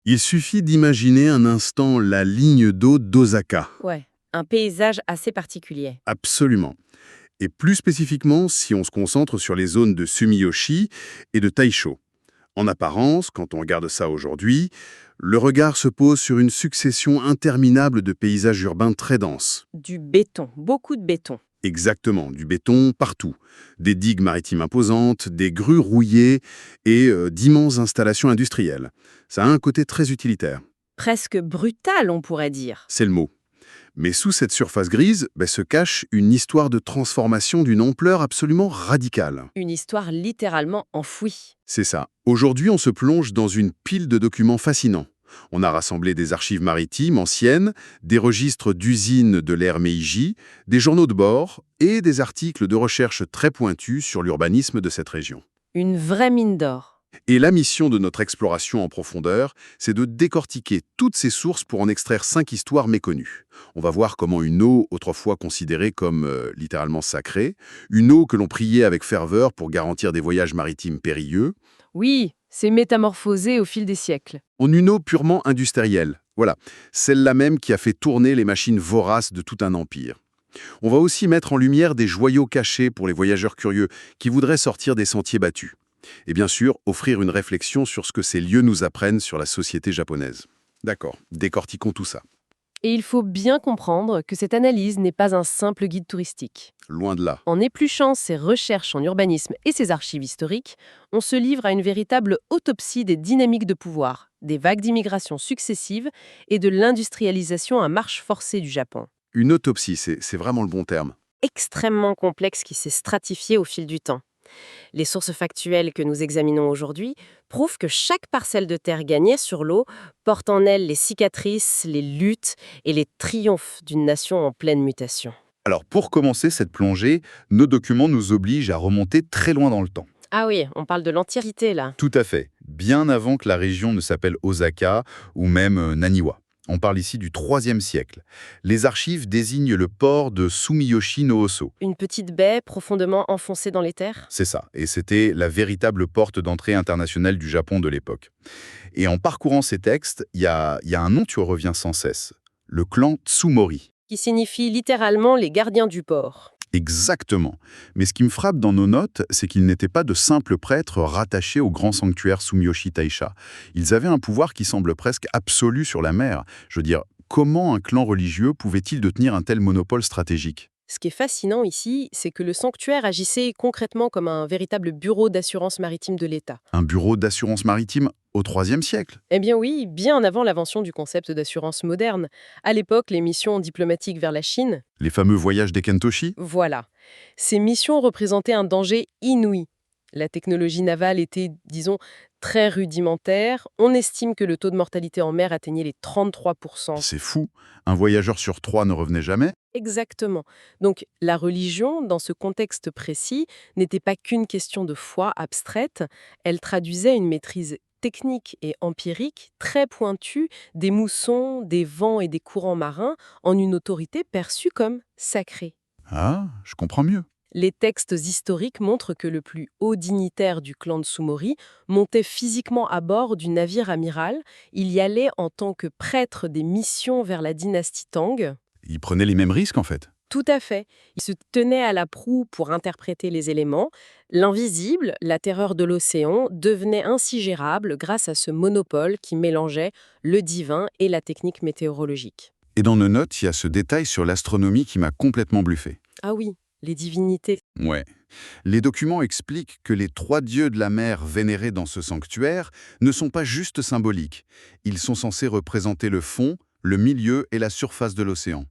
Il suffit d'imaginer un instant la ligne d'eau d'Osaka. Ouais, un paysage assez particulier. Absolument. Et plus spécifiquement, si on se concentre sur les zones de Sumiyoshi et de Taisho. En apparence, quand on regarde ça aujourd'hui, le regard se pose sur une succession interminable de paysages urbains très denses. Du béton, beaucoup de béton. Exactement, du béton partout. Des digues maritimes imposantes, des grues rouillées et d'immenses installations industrielles. Ça a un côté très utilitaire, Presque brutal, on pourrait dire. c'est le mot. Mais sous cette surface grise se cache une histoire de transformation d'une ampleur absolument radicale. Une histoire littéralement enfouie. C'est ça. Aujourd'hui, on se plonge dans une pile de documents fascinants. On a rassemblé des archives maritimes anciennes, des registres d'usines de l'ère Meiji, des journaux de bord et des articles de recherche très pointus sur l'urbanisme de cette région. Une vraie mine d'or. Et la mission de notre exploration en profondeur, c'est de décortiquer toutes ces sources pour en extraire 5 histoires méconnues. On va voir comment une eau autrefois considérée comme littéralement sacrée, une eau que l'on priait avec ferveur pour garantir des voyages maritimes périlleux, Oui, c'est métamorphosé au fil des siècles. en une eau purement industrielle. Voilà, celle-là même qui a fait tourner les machines voraces de tout un empire. On va aussi mettre en lumière des joyaux cachés pour les voyageurs curieux qui voudraient sortir des sentiers battus. Et bien sûr, offrir une réflexion sur ce que ces lieux nous apprennent sur la société japonaise. D'accord, décortiquons tout ça. Et il faut bien comprendre que cette analyse n'est pas un simple guide touristique. Loin de là. En épluchant ses recherches en urbanisme et ses archives historiques, on se livre à une véritable autopsie des dynamiques de pouvoir, des vagues d'immigration successives et de l'industrialisation à marche forcée du Japon. Une autopsie, c'est vraiment le bon terme. Extrêmement complexe qui s'est stratifié au fil du temps. Les sources factuelles que nous examinons aujourd'hui prouvent que chaque parcelle de terre gagnée sur l'eau porte en elle les cicatrices, les luttes et les triomphes d'une nation en pleine mutation. Alors pour commencer cette plongée, nos documents nous obligent à remonter très loin dans le temps. Ah oui, on parle de l'antiquité là. Tout à fait, bien avant que la région ne s'appelle Osaka ou même Naniwa. On parle ici du IIIe siècle. Les archives désignent le port de Sumiyoshi no Oso. Une petite baie profondément enfoncée dans les terres. C'est ça, et c'était la véritable porte d'entrée internationale du Japon de l'époque. Et en parcourant ces textes, il y a un nom qui revient sans cesse, le clan Tsumori. Qui signifie littéralement les gardiens du port. Exactement. Mais ce qui me frappe dans nos notes, c'est qu'ils n'étaient pas de simples prêtres rattachés au grand sanctuaire Sumiyoshi Taisha. Ils avaient un pouvoir qui semble presque absolu sur la mer. Je veux dire, comment un clan religieux pouvait-il détenir un tel monopole stratégique ? Ce qui est fascinant ici, c'est que le sanctuaire agissait concrètement comme un véritable bureau d'assurance maritime de l'État. Un bureau d'assurance maritime au IIIe siècle ? Eh bien oui, bien avant l'invention du concept d'assurance moderne. À l'époque, les missions diplomatiques vers la Chine, Les fameux voyages des Kentoshi ? voilà. Ces missions représentaient un danger inouï. La technologie navale était, disons, très rudimentaire. On estime que le taux de mortalité en mer atteignait les 33%. C'est fou. Un voyageur sur 3 ne revenait jamais ? Exactement. Donc la religion, dans ce contexte précis, n'était pas qu'une question de foi abstraite, elle traduisait une maîtrise technique et empirique très pointue des moussons, des vents et des courants marins en une autorité perçue comme sacrée. Ah, je comprends mieux. Les textes historiques montrent que le plus haut dignitaire du clan de Tsumori montait physiquement à bord du navire amiral. Il y allait en tant que prêtre des missions vers la dynastie Tang. Ils prenaient les mêmes risques en fait. Tout à fait. Il se tenait à la proue pour interpréter les éléments. L'invisible, la terreur de l'océan, devenait ainsi gérable grâce à ce monopole qui mélangeait le divin et la technique météorologique. Et dans nos notes, il y a ce détail sur l'astronomie qui m'a complètement bluffé. Ah oui, les divinités. Ouais. Les documents expliquent que les 3 dieux de la mer vénérés dans ce sanctuaire ne sont pas juste symboliques. Ils sont censés représenter le fond, le milieu et la surface de l'océan.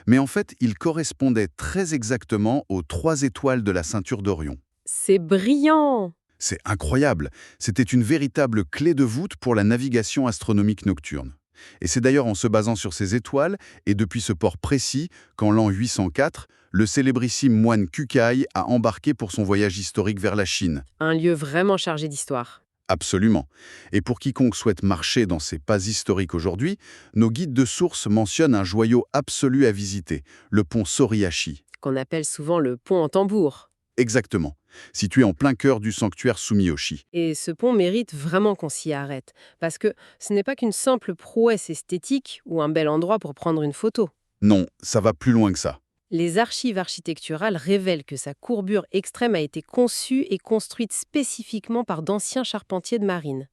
Mais en fait, ils correspondaient très exactement aux 3 étoiles de la ceinture d'Orion. C'est brillant! C'est incroyable. C'était une véritable clé de voûte pour la navigation astronomique nocturne. Et c'est d'ailleurs en se basant sur ces étoiles, et depuis ce port précis, qu'en l'an 804, le célébrissime moine Kukai a embarqué pour son voyage historique vers la Chine. Un lieu vraiment chargé d'histoire. Absolument. Et pour quiconque souhaite marcher dans ces pas historiques aujourd'hui, nos guides de sources mentionnent un joyau absolu à visiter, le pont Soriashi. Qu'on appelle souvent le pont en tambour. Exactement. Situé en plein cœur du sanctuaire Sumiyoshi. Et ce pont mérite vraiment qu'on s'y arrête, parce que ce n'est pas qu'une simple prouesse esthétique ou un bel endroit pour prendre une photo. Non, ça va plus loin que ça. Les archives architecturales révèlent que sa courbure extrême a été conçue et construite spécifiquement par d'anciens charpentiers de marine.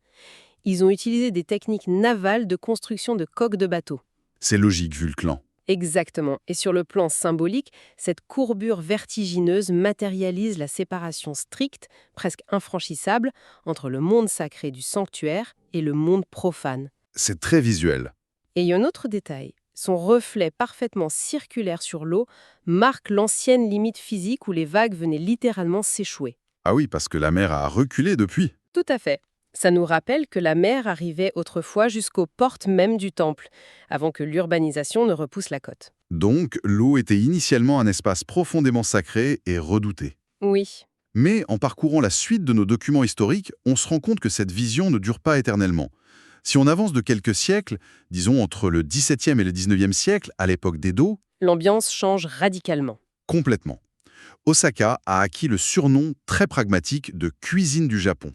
Ils ont utilisé des techniques navales de construction de coques de bateaux. C'est logique vu le clan. Exactement. Et sur le plan symbolique, cette courbure vertigineuse matérialise la séparation stricte, presque infranchissable, entre le monde sacré du sanctuaire et le monde profane. C'est très visuel. Et il y a un autre détail. Son reflet parfaitement circulaire sur l'eau marque l'ancienne limite physique où les vagues venaient littéralement s'échouer. Ah oui, parce que la mer a reculé depuis. Tout à fait. Ça nous rappelle que la mer arrivait autrefois jusqu'aux portes même du temple, avant que l'urbanisation ne repousse la côte. Donc, l'eau était initialement un espace profondément sacré et redouté. Oui, Mais en parcourant la suite de nos documents historiques, on se rend compte que cette vision ne dure pas éternellement. Si on avance de quelques siècles, disons entre le XVIIe et le XIXe siècle, à l'époque d'Edo, l'ambiance change radicalement. complètement. Osaka a acquis le surnom très pragmatique de cuisine du Japon.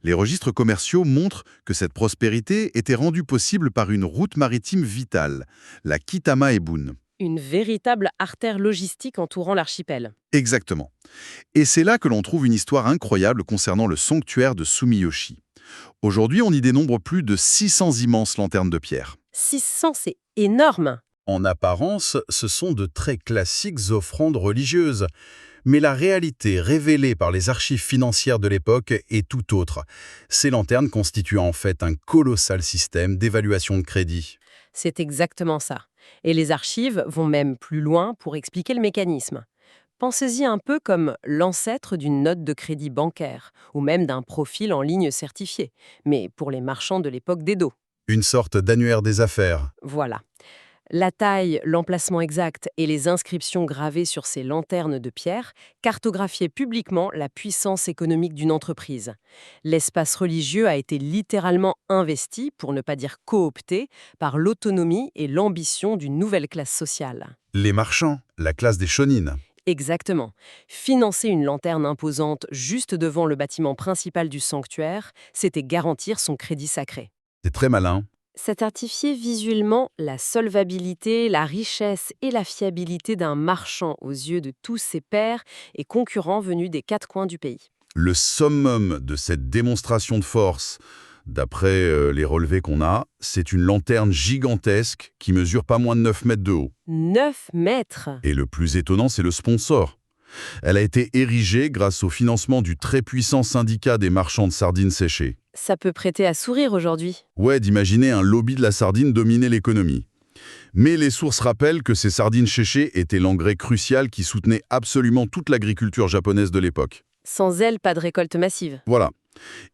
Les registres commerciaux montrent que cette prospérité était rendue possible par une route maritime vitale, la Kitama Ebun. Une véritable artère logistique entourant l'archipel. Exactement. Et c'est là que l'on trouve une histoire incroyable concernant le sanctuaire de Sumiyoshi. Aujourd'hui, on y dénombre plus de 600 immenses lanternes de pierre. 600, c'est énorme. En apparence, ce sont de très classiques offrandes religieuses. Mais la réalité révélée par les archives financières de l'époque est tout autre. Ces lanternes constituent en fait un colossal système d'évaluation de crédit. C'est exactement ça. Et les archives vont même plus loin pour expliquer le mécanisme. Pensez-y un peu comme l'ancêtre d'une note de crédit bancaire, ou même d'un profil en ligne certifié, mais pour les marchands de l'époque d'Edo. Une sorte d'annuaire des affaires. Voilà. La taille, l'emplacement exact et les inscriptions gravées sur ces lanternes de pierre cartographiaient publiquement la puissance économique d'une entreprise. L'espace religieux a été littéralement investi, pour ne pas dire coopté, par l'autonomie et l'ambition d'une nouvelle classe sociale. Les marchands, la classe des shōnin. Exactement. Financer une lanterne imposante juste devant le bâtiment principal du sanctuaire, c'était garantir son crédit sacré. C'est très malin. Ça certifiait visuellement la solvabilité, la richesse et la fiabilité d'un marchand aux yeux de tous ses pairs et concurrents venus des quatre coins du pays. Le summum de cette démonstration de force, d'après les relevés qu'on a, c'est une lanterne gigantesque qui mesure pas moins de 9 mètres de haut. 9 mètres! Et le plus étonnant, c'est le sponsor. Elle a été érigée grâce au financement du très puissant syndicat des marchands de sardines séchées. Ça peut prêter à sourire aujourd'hui. Ouais, d'imaginer un lobby de la sardine dominer l'économie. Mais les sources rappellent que ces sardines séchées étaient l'engrais crucial qui soutenait absolument toute l'agriculture japonaise de l'époque. Sans elle, pas de récolte massive. Voilà.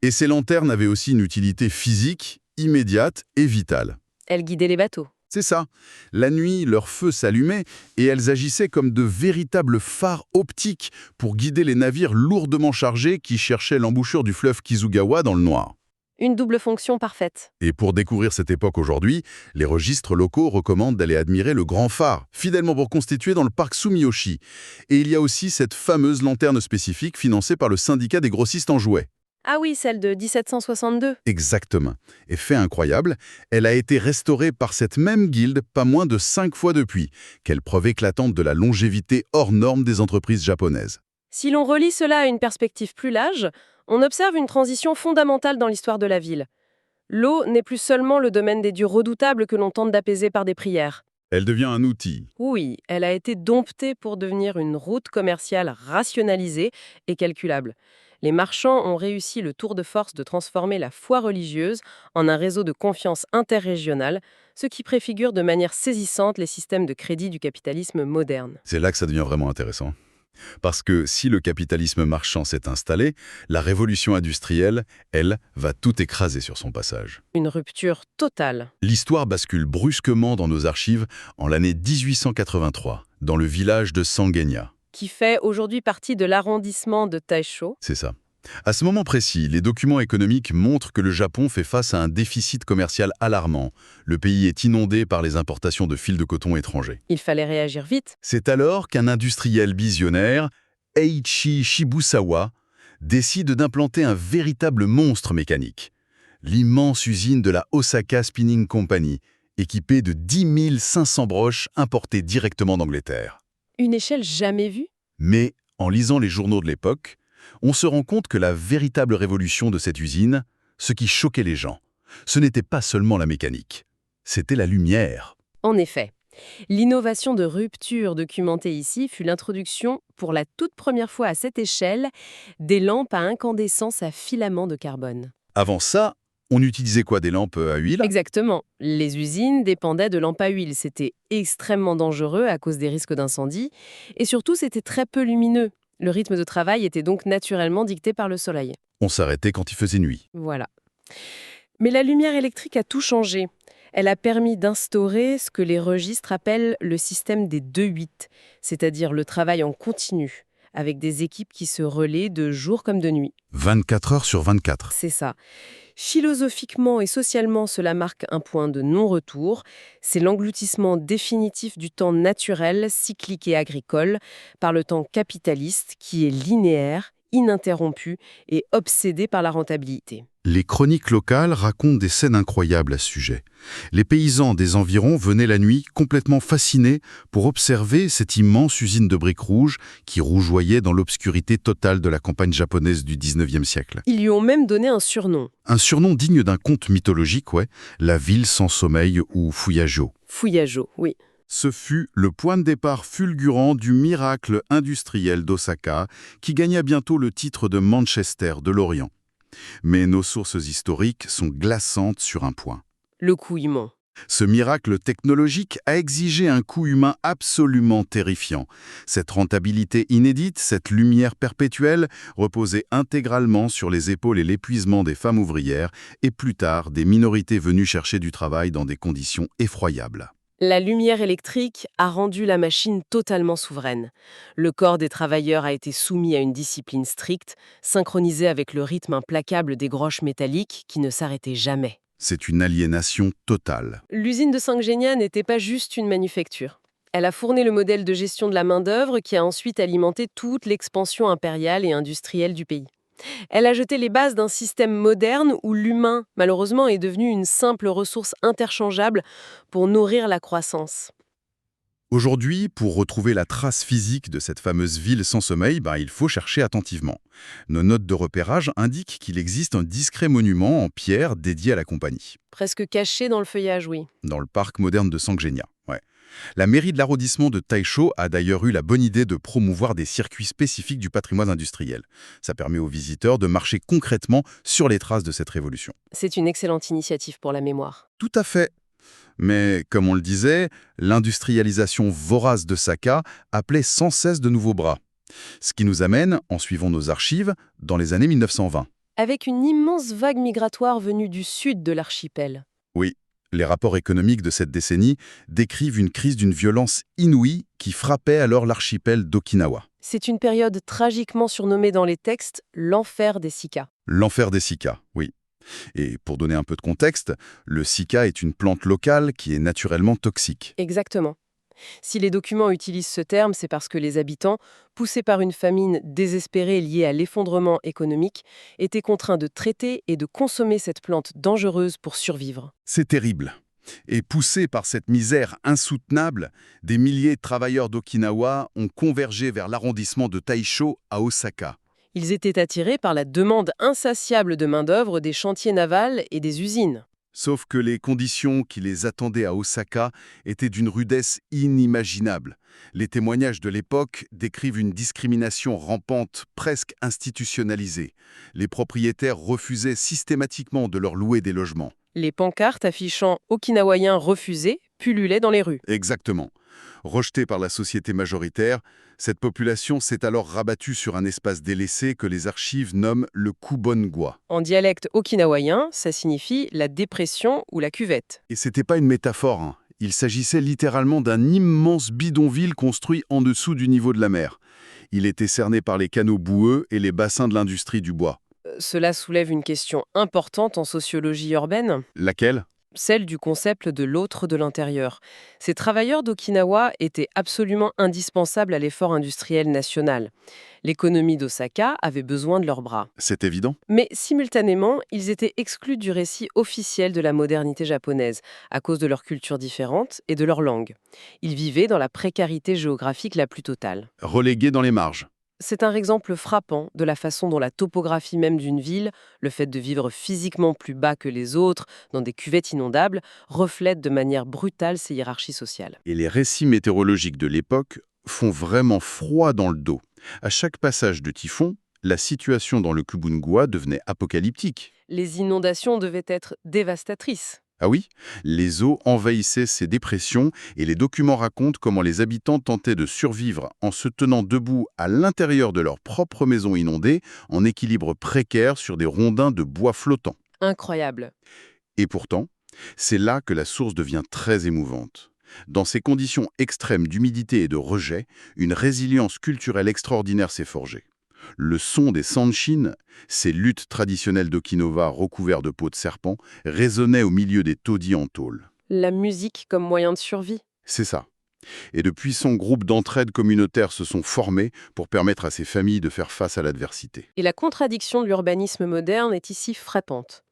Et ces lanternes avaient aussi une utilité physique, immédiate et vitale. Elle guidait les bateaux. C'est ça. La nuit, leurs feux s'allumaient et elles agissaient comme de véritables phares optiques pour guider les navires lourdement chargés qui cherchaient l'embouchure du fleuve Kizugawa dans le noir. Une double fonction parfaite. Et pour découvrir cette époque aujourd'hui, les registres locaux recommandent d'aller admirer le grand phare, fidèlement reconstitué dans le parc Sumiyoshi. Et il y a aussi cette fameuse lanterne spécifique financée par le syndicat des grossistes en jouets. Ah oui, celle de 1762. Exactement. Et fait incroyable, elle a été restaurée par cette même guilde pas moins de 5 fois depuis. Quelle preuve éclatante de la longévité hors norme des entreprises japonaises. Si l'on relie cela à une perspective plus large, on observe une transition fondamentale dans l'histoire de la ville. L'eau n'est plus seulement le domaine des dieux redoutables que l'on tente d'apaiser par des prières. Elle devient un outil. Oui, elle a été domptée pour devenir une route commerciale rationalisée et calculable. Les marchands ont réussi le tour de force de transformer la foi religieuse en un réseau de confiance interrégional, ce qui préfigure de manière saisissante les systèmes de crédit du capitalisme moderne. C'est là que ça devient vraiment intéressant. Parce que si le capitalisme marchand s'est installé, la révolution industrielle, elle, va tout écraser sur son passage. Une rupture totale. L'histoire bascule brusquement dans nos archives en l'année 1883, dans le village de Sangenya. Qui fait aujourd'hui partie de l'arrondissement de Taisho. C'est ça. À ce moment précis, les documents économiques montrent que le Japon fait face à un déficit commercial alarmant. Le pays est inondé par les importations de fils de coton étrangers. Il fallait réagir vite. C'est alors qu'un industriel visionnaire, Eiichi Shibusawa décide d'implanter un véritable monstre mécanique. L'immense usine de la Osaka Spinning Company, équipée de 10 500 broches importées directement d'Angleterre. Une échelle jamais vue? Mais, en lisant les journaux de l'époque, on se rend compte que la véritable révolution de cette usine, ce qui choquait les gens, ce n'était pas seulement la mécanique, c'était la lumière. En effet. L'innovation de rupture documentée ici fut l'introduction, pour la toute première fois à cette échelle, des lampes à incandescence à filament de carbone. Avant ça, on utilisait quoi, des lampes à huile? Exactement. Les usines dépendaient de lampes à huile. C'était extrêmement dangereux à cause des risques d'incendie. Et surtout, c'était très peu lumineux. Le rythme de travail était donc naturellement dicté par le soleil. On s'arrêtait quand il faisait nuit. Voilà. Mais la lumière électrique a tout changé. Elle a permis d'instaurer ce que les registres appellent le système des 2-8, c'est-à-dire le travail en continu, avec des équipes qui se relaient de jour comme de nuit. 24 heures sur 24. C'est ça. Philosophiquement et socialement, cela marque un point de non-retour. C'est l'engloutissement définitif du temps naturel, cyclique et agricole par le temps capitaliste qui est linéaire, ininterrompu et obsédé par la rentabilité. Les chroniques locales racontent des scènes incroyables à ce sujet. Les paysans des environs venaient la nuit complètement fascinés pour observer cette immense usine de briques rouges qui rougeoyait dans l'obscurité totale de la campagne japonaise du 19e siècle. Ils lui ont même donné un surnom. Un surnom digne d'un conte mythologique, la ville sans sommeil ou Fuyajo. Fuyajo, oui. Ce fut le point de départ fulgurant du miracle industriel d'Osaka qui gagna bientôt le titre de Manchester de l'Orient. Mais nos sources historiques sont glaçantes sur un point. Le couillement. Ce miracle technologique a exigé un coût humain absolument terrifiant. Cette rentabilité inédite, cette lumière perpétuelle, reposait intégralement sur les épaules et l'épuisement des femmes ouvrières et plus tard des minorités venues chercher du travail dans des conditions effroyables. La lumière électrique a rendu la machine totalement souveraine. Le corps des travailleurs a été soumis à une discipline stricte, synchronisée avec le rythme implacable des groches métalliques qui ne s'arrêtaient jamais. C'est une aliénation totale. L'usine de Sanggenia n'était pas juste une manufacture. Elle a fourni le modèle de gestion de la main-d'œuvre qui a ensuite alimenté toute l'expansion impériale et industrielle du pays. Elle a jeté les bases d'un système moderne où l'humain, malheureusement, est devenu une simple ressource interchangeable pour nourrir la croissance. Aujourd'hui, pour retrouver la trace physique de cette fameuse ville sans sommeil, il faut chercher attentivement. Nos notes de repérage indiquent qu'il existe un discret monument en pierre dédié à la compagnie. Presque caché dans le feuillage, oui. Dans le parc moderne de Sanggenia. La mairie de l'arrondissement de Taisho a d'ailleurs eu la bonne idée de promouvoir des circuits spécifiques du patrimoine industriel. Ça permet aux visiteurs de marcher concrètement sur les traces de cette révolution. C'est une excellente initiative pour la mémoire. Tout à fait. Mais, comme on le disait, l'industrialisation vorace de Saka appelait sans cesse de nouveaux bras. Ce qui nous amène, en suivant nos archives, dans les années 1920. Avec une immense vague migratoire venue du sud de l'archipel. Oui. Les rapports économiques de cette décennie décrivent une crise d'une violence inouïe qui frappait alors l'archipel d'Okinawa. C'est une période tragiquement surnommée dans les textes « l'enfer des Sika ». L'enfer des Sika, oui. Et pour donner un peu de contexte, le Sika est une plante locale qui est naturellement toxique. Exactement. Si les documents utilisent ce terme, c'est parce que les habitants, poussés par une famine désespérée liée à l'effondrement économique, étaient contraints de traiter et de consommer cette plante dangereuse pour survivre. C'est terrible. Et poussés par cette misère insoutenable, des milliers de travailleurs d'Okinawa ont convergé vers l'arrondissement de Taisho à Osaka. Ils étaient attirés par la demande insatiable de main-d'œuvre des chantiers navals et des usines. Sauf que les conditions qui les attendaient à Osaka étaient d'une rudesse inimaginable. Les témoignages de l'époque décrivent une discrimination rampante, presque institutionnalisée. Les propriétaires refusaient systématiquement de leur louer des logements. Les pancartes affichant « Okinawaïens refusés » pullulaient dans les rues. Exactement. Rejetée par la société majoritaire, cette population s'est alors rabattue sur un espace délaissé que les archives nomment le Kubongwa. En dialecte okinawaïen, ça signifie la dépression ou la cuvette. Et c'était pas une métaphore, Il s'agissait littéralement d'un immense bidonville construit en dessous du niveau de la mer. Il était cerné par les canaux boueux et les bassins de l'industrie du bois. Cela soulève une question importante en sociologie urbaine. Laquelle ? celle du concept de l'autre de l'intérieur. Ces travailleurs d'Okinawa étaient absolument indispensables à l'effort industriel national. L'économie d'Osaka avait besoin de leurs bras. C'est évident. Mais simultanément, ils étaient exclus du récit officiel de la modernité japonaise, à cause de leur culture différente et de leur langue. Ils vivaient dans la précarité géographique la plus totale. Relégués dans les marges. C'est un exemple frappant de la façon dont la topographie même d'une ville, le fait de vivre physiquement plus bas que les autres, dans des cuvettes inondables, reflète de manière brutale ces hiérarchies sociales. Et les récits météorologiques de l'époque font vraiment froid dans le dos. À chaque passage de typhon, la situation dans le Kubunguwa devenait apocalyptique. Les inondations devaient être dévastatrices. Ah oui, les eaux envahissaient ces dépressions et les documents racontent comment les habitants tentaient de survivre en se tenant debout à l'intérieur de leur propre maison inondée, en équilibre précaire sur des rondins de bois flottants. Incroyable. Et pourtant, c'est là que la source devient très émouvante. Dans ces conditions extrêmes d'humidité et de rejet, une résilience culturelle extraordinaire s'est forgée. Le son des sanshin, ces luttes traditionnelles d'Okinawa recouvertes de peau de serpent, résonnait au milieu des taudis en tôle. La musique comme moyen de survie. C'est ça. Et de puissants groupes d'entraide communautaire se sont formés pour permettre à ces familles de faire face à l'adversité. Et la contradiction de l'urbanisme moderne est ici frappante.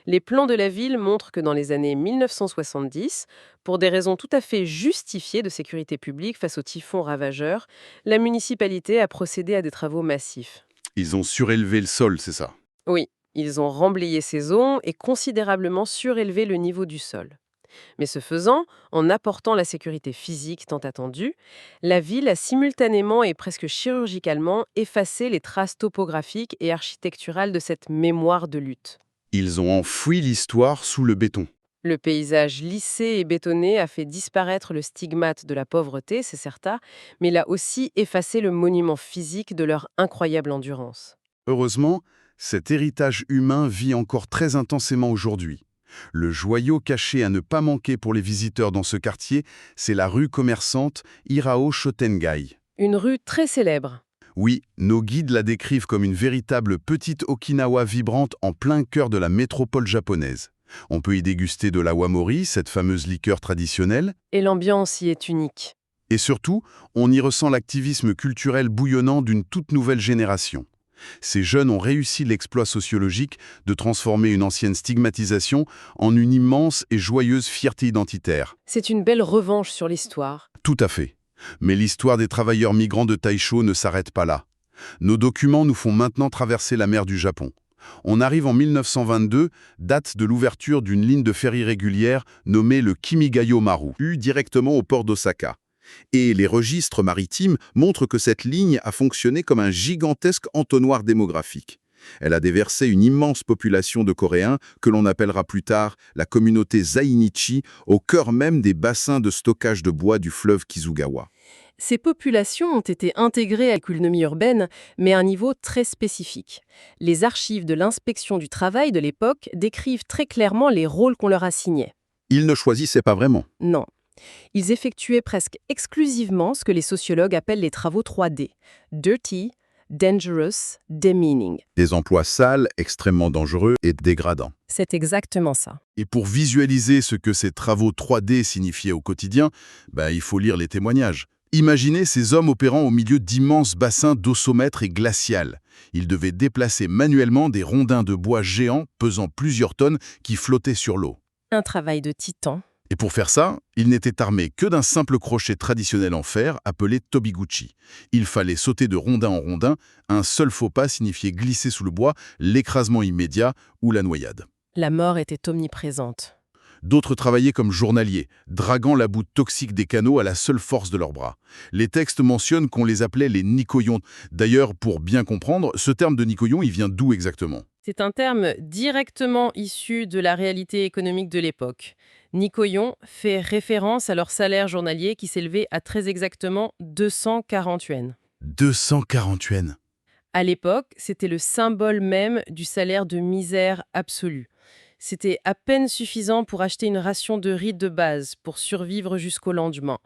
Les plans de la ville montrent que dans les années 1970, pour des raisons tout à fait justifiées de sécurité publique face aux typhons ravageurs, la municipalité a procédé à des travaux massifs. Ils ont surélevé le sol, c'est ça. Oui, ils ont remblayé ces zones et considérablement surélevé le niveau du sol. Mais ce faisant, en apportant la sécurité physique tant attendue, la ville a simultanément et presque chirurgicalement effacé les traces topographiques et architecturales de cette mémoire de lutte. Ils ont enfoui l'histoire sous le béton. Le paysage lissé et bétonné a fait disparaître le stigmate de la pauvreté, c'est certain, mais il a aussi effacé le monument physique de leur incroyable endurance. Heureusement, cet héritage humain vit encore très intensément aujourd'hui. Le joyau caché à ne pas manquer pour les visiteurs dans ce quartier, c'est la rue commerçante Hirao Shotengai. Une rue très célèbre. Oui, nos guides la décrivent comme une véritable petite Okinawa vibrante en plein cœur de la métropole japonaise. On peut y déguster de l'awamori, cette fameuse liqueur traditionnelle. Et l'ambiance y est unique. Et surtout, on y ressent l'activisme culturel bouillonnant d'une toute nouvelle génération. Ces jeunes ont réussi l'exploit sociologique de transformer une ancienne stigmatisation en une immense et joyeuse fierté identitaire. C'est une belle revanche sur l'histoire. Tout à fait. Mais l'histoire des travailleurs migrants de Taisho ne s'arrête pas là. Nos documents nous font maintenant traverser la mer du Japon. On arrive en 1922, date de l'ouverture d'une ligne de ferry régulière nommée le Kimigayo Maru, directement au port d'Osaka. Et les registres maritimes montrent que cette ligne a fonctionné comme un gigantesque entonnoir démographique. Elle a déversé une immense population de Coréens que l'on appellera plus tard la communauté Zainichi, au cœur même des bassins de stockage de bois du fleuve Kizugawa. Ces populations ont été intégrées à l'économie urbaine, mais à un niveau très spécifique. Les archives de l'inspection du travail de l'époque décrivent très clairement les rôles qu'on leur assignait. Ils ne choisissaient pas vraiment. Non. Ils effectuaient presque exclusivement ce que les sociologues appellent les travaux 3D. Dirty, dangerous, demeaning. Des emplois sales, extrêmement dangereux et dégradants. C'est exactement ça. Et pour visualiser ce que ces travaux 3D signifiaient au quotidien, il faut lire les témoignages. Imaginez ces hommes opérant au milieu d'immenses bassins dosomètres et glaciales. Ils devaient déplacer manuellement des rondins de bois géants pesant plusieurs tonnes qui flottaient sur l'eau. Un travail de titan. Et pour faire ça, ils n'étaient armés que d'un simple crochet traditionnel en fer appelé tobiguchi. Il fallait sauter de rondin en rondin, un seul faux pas signifiait glisser sous le bois, l'écrasement immédiat ou la noyade. La mort était omniprésente. D'autres travaillaient comme journaliers, draguant la boue toxique des canaux à la seule force de leurs bras. Les textes mentionnent qu'on les appelait les nikoyons. D'ailleurs, pour bien comprendre, ce terme de nikoyon, il vient d'où exactement ? C'est un terme directement issu de la réalité économique de l'époque. Nikoyon fait référence à leur salaire journalier qui s'élevait à très exactement 240 yuan. 240 yuan. À l'époque, c'était le symbole même du salaire de misère absolue. C'était à peine suffisant pour acheter une ration de riz de base, pour survivre jusqu'au lendemain.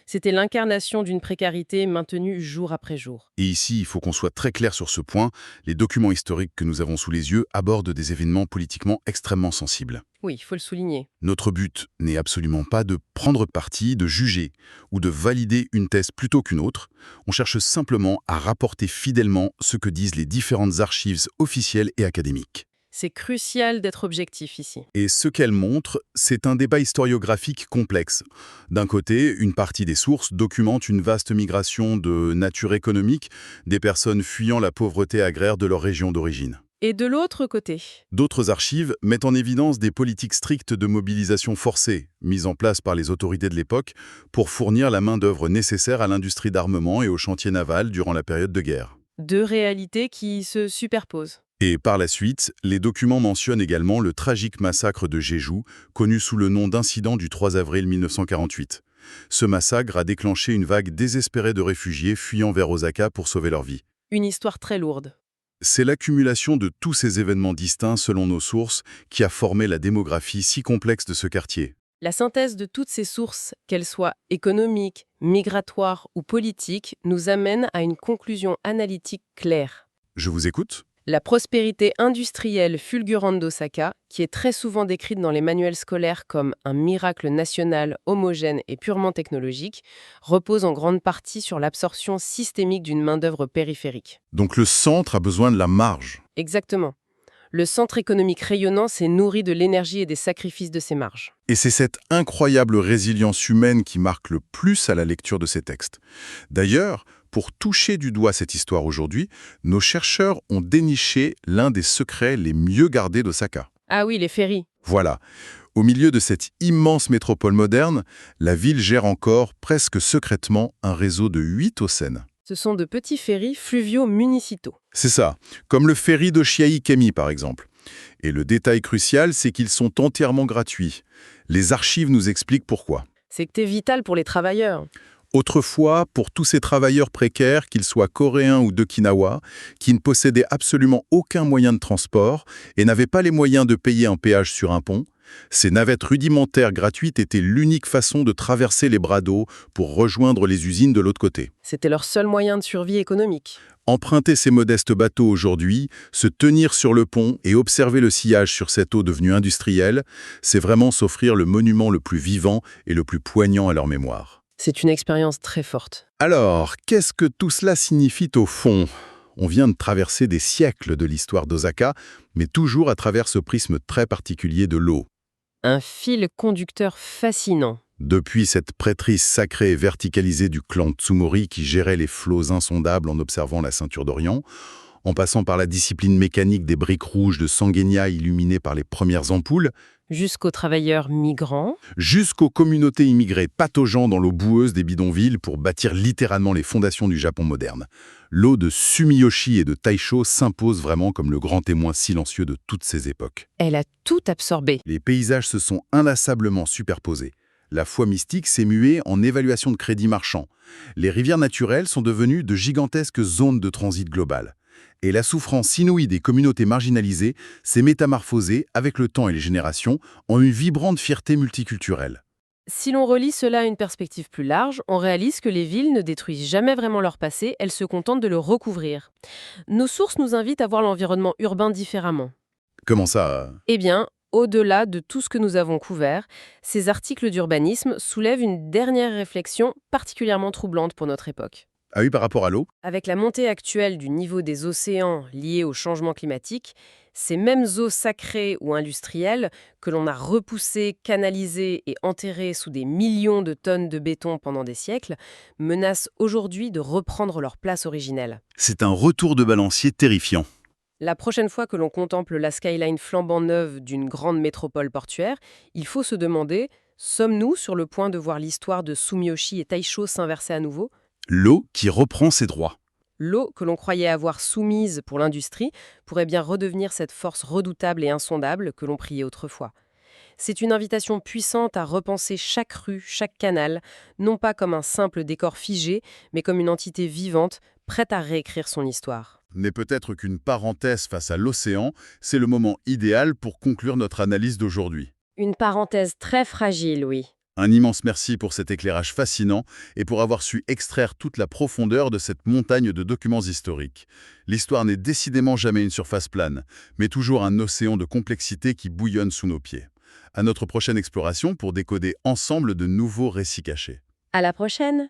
C'était l'incarnation d'une précarité maintenue jour après jour. Et ici, il faut qu'on soit très clair sur ce point. Les documents historiques que nous avons sous les yeux abordent des événements politiquement extrêmement sensibles. Oui, il faut le souligner. Notre but n'est absolument pas de prendre parti, de juger ou de valider une thèse plutôt qu'une autre. On cherche simplement à rapporter fidèlement ce que disent les différentes archives officielles et académiques. C'est crucial d'être objectif ici. Et ce qu'elle montre, c'est un débat historiographique complexe. D'un côté, une partie des sources documente une vaste migration de nature économique, des personnes fuyant la pauvreté agraire de leur région d'origine. Et de l'autre côté, D'autres archives mettent en évidence des politiques strictes de mobilisation forcée, mises en place par les autorités de l'époque pour fournir la main-d'œuvre nécessaire à l'industrie d'armement et aux chantiers navals durant la période de guerre. deux réalités qui se superposent. Et par la suite, les documents mentionnent également le tragique massacre de Jeju, connu sous le nom d'incident du 3 avril 1948. Ce massacre a déclenché une vague désespérée de réfugiés fuyant vers Osaka pour sauver leur vie. Une histoire très lourde. C'est l'accumulation de tous ces événements distincts selon nos sources qui a formé la démographie si complexe de ce quartier. La synthèse de toutes ces sources, qu'elles soient économiques, migratoires ou politiques, nous amène à une conclusion analytique claire. Je vous écoute ? La prospérité industrielle fulgurante d'Osaka, qui est très souvent décrite dans les manuels scolaires comme un miracle national homogène et purement technologique, repose en grande partie sur l'absorption systémique d'une main-d'œuvre périphérique. Donc le centre a besoin de la marge. Exactement. Le centre économique rayonnant s'est nourri de l'énergie et des sacrifices de ses marges. Et c'est cette incroyable résilience humaine qui marque le plus à la lecture de ces textes. D'ailleurs, pour toucher du doigt cette histoire aujourd'hui, nos chercheurs ont déniché l'un des secrets les mieux gardés d'Osaka. Ah oui, les ferries. Voilà. Au milieu de cette immense métropole moderne, la ville gère encore, presque secrètement, un réseau de 8 Osen. Ce sont de petits ferries fluviaux municipaux. C'est ça, comme le ferry de Shiaikemi par exemple. Et le détail crucial, c'est qu'ils sont entièrement gratuits. Les archives nous expliquent pourquoi. C'est vital pour les travailleurs. Autrefois, pour tous ces travailleurs précaires, qu'ils soient coréens ou d'Okinawa, qui ne possédaient absolument aucun moyen de transport et n'avaient pas les moyens de payer un péage sur un pont, ces navettes rudimentaires gratuites étaient l'unique façon de traverser les bras d'eau pour rejoindre les usines de l'autre côté. C'était leur seul moyen de survie économique. Emprunter ces modestes bateaux aujourd'hui, se tenir sur le pont et observer le sillage sur cette eau devenue industrielle, c'est vraiment s'offrir le monument le plus vivant et le plus poignant à leur mémoire. C'est une expérience très forte. Alors, qu'est-ce que tout cela signifie au fond ? On vient de traverser des siècles de l'histoire d'Osaka, mais toujours à travers ce prisme très particulier de l'eau. Un fil conducteur fascinant. Depuis cette prêtrise sacrée et verticalisée du clan Tsumori qui gérait les flots insondables en observant la ceinture d'Orient, en passant par la discipline mécanique des briques rouges de Sangenya illuminées par les premières ampoules, Jusqu'aux travailleurs migrants. jusqu'aux communautés immigrées pataugeant dans l'eau boueuse des bidonvilles pour bâtir littéralement les fondations du Japon moderne. L'eau de Sumiyoshi et de Taisho s'impose vraiment comme le grand témoin silencieux de toutes ces époques. Elle a tout absorbé. Les paysages se sont inlassablement superposés. La foi mystique s'est muée en évaluation de crédit marchand. Les rivières naturelles sont devenues de gigantesques zones de transit global. Et la souffrance inouïe des communautés marginalisées s'est métamorphosée, avec le temps et les générations, en une vibrante fierté multiculturelle. Si l'on relie cela à une perspective plus large, on réalise que les villes ne détruisent jamais vraiment leur passé, elles se contentent de le recouvrir. Nos sources nous invitent à voir l'environnement urbain différemment. Comment ça Eh bien, au-delà de tout ce que nous avons couvert, ces articles d'urbanisme soulèvent une dernière réflexion particulièrement troublante pour notre époque. Ah oui, par rapport à l'eau ? Avec la montée actuelle du niveau des océans liée au changement climatique, ces mêmes eaux sacrées ou industrielles que l'on a repoussées, canalisées et enterrées sous des millions de tonnes de béton pendant des siècles menacent aujourd'hui de reprendre leur place originelle. C'est un retour de balancier terrifiant. La prochaine fois que l'on contemple la skyline flambant neuve d'une grande métropole portuaire, il faut se demander, sommes-nous sur le point de voir l'histoire de Sumiyoshi et Taisho s'inverser à nouveau ? L'eau qui reprend ses droits. L'eau que l'on croyait avoir soumise pour l'industrie pourrait bien redevenir cette force redoutable et insondable que l'on priait autrefois. C'est une invitation puissante à repenser chaque rue, chaque canal, non pas comme un simple décor figé, mais comme une entité vivante, prête à réécrire son histoire. n'est peut-être qu'une parenthèse face à l'océan, c'est le moment idéal pour conclure notre analyse d'aujourd'hui. Une parenthèse très fragile, oui. Un immense merci pour cet éclairage fascinant et pour avoir su extraire toute la profondeur de cette montagne de documents historiques. L'histoire n'est décidément jamais une surface plane, mais toujours un océan de complexité qui bouillonne sous nos pieds. À notre prochaine exploration pour décoder ensemble de nouveaux récits cachés. À la prochaine!